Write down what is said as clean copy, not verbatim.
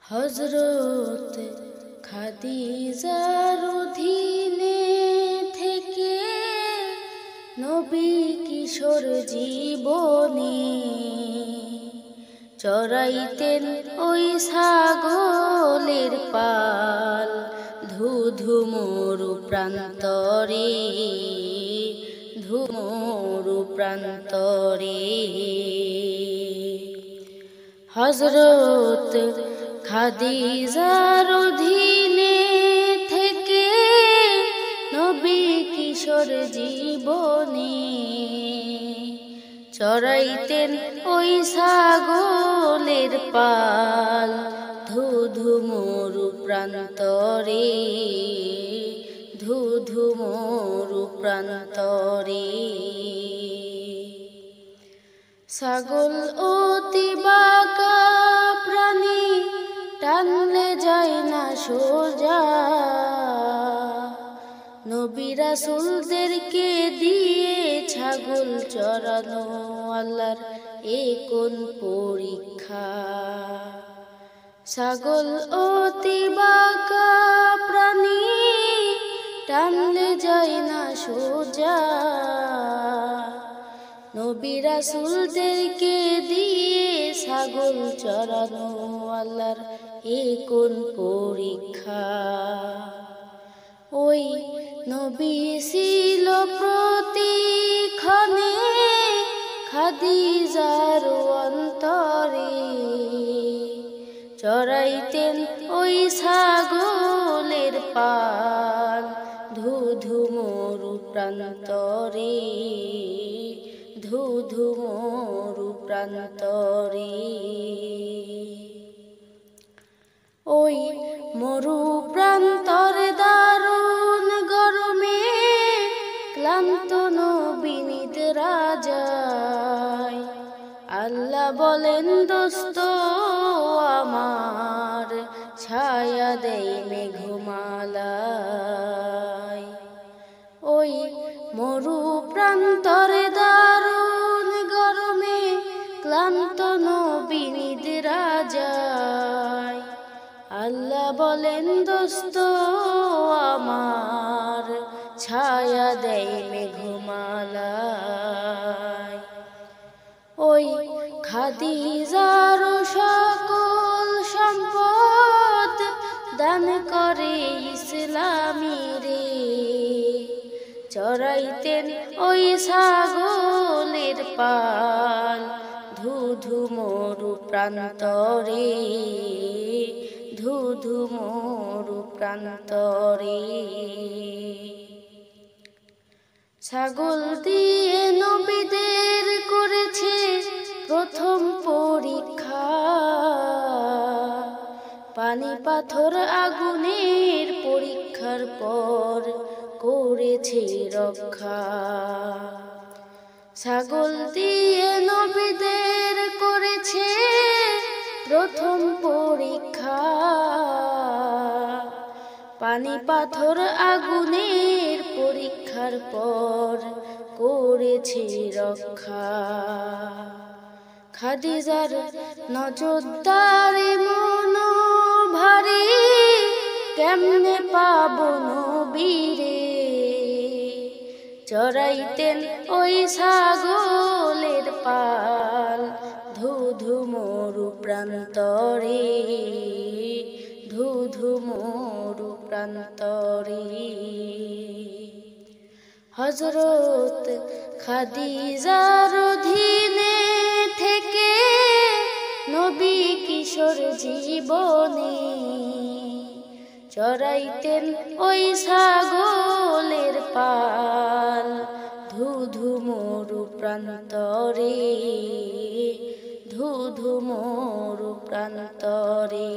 হযরত খাদিজার অধীনে থেকে নবী কিশোর জীবনে চড়াইতেন ওই ছাগলের পাল ধুধু মরু প্রান্তরে, ধুমরু প্রান্তরে। হযরত খাদিজার অধীনে থেকে নবী কিশোর জীবনে চড়াইতেন ওই ছাগলের পাল ধুধু মরু প্রান্তরে, ধুধু মরু প্রান্তরে। ছাগল অতি বাঁকা প্রাণী, টানলে যায় না সোজা। নবী রাসূলদেরকে দিয়ে ছাগল চরানো আল্লাহর এ কোন পরীক্ষা। ছাগল অতি বাঁকা প্রাণী, টানলে যায় না সোজা। নবী রাসূলদেরকে দিয়ে ছাগল চরানো আল্লাহর এ কোন পরীক্ষা। ওই নবী ছিল প্রতিক্ষণে খাদিজার অন্তরে, চড়াইতেন ওই ছাগলের পাল ধুধু মরু প্রান্তরে, ধুধু মরু প্রান্তরে। ওই মরু প্রান্তরে দারুণ গরমে ক্লান্ত নবী নিদ্রা যায়। আল্লাহ বলেন দোস্ত আমার, ছায়া দেই মেঘমালায়। ওই মরু প্রান্তরে দারুণ গরমে ক্লান্ত নবী নিদ্রা যায়। আল্লাহ বলেন দোস্ত আমার, ছায়া দেয় মেঘমালায়। ওই খাদিজার সকল সম্পদ দান করে ইসলামী রে, চড়াইতেন ওই ছাগলের পাল ধুধু মরু প্রান্তরে, ধুধু মরু প্রান্তরে। ছাগল দিয়ে নবীদের করেছে প্রথম পরীক্ষা। পানি পাথর আগুনের পরীক্ষার পর করেছে রক্ষা। ছাগল দিয়ে নবীদের করেছে প্রথম পরীক্ষা। পানি পাথর আগুনের পরীক্ষার পর করেছে রক্ষা। খাদিজার নজরদারি মনোভারী, কেমনে পাবো নবীরে, চড়াইতেন ওই ছাগলের পাল ধুধু মরু প্রান্তরে, ধুধু মরু প্রান্তরে। হযরত খাদিজার অধীনে থেকে নবী কিশোর জীবনে চড়াইতেন ওই ছাগলের পাল ধুধু মরু প্রান্তরে, ধুধু মরু প্রান্তরে।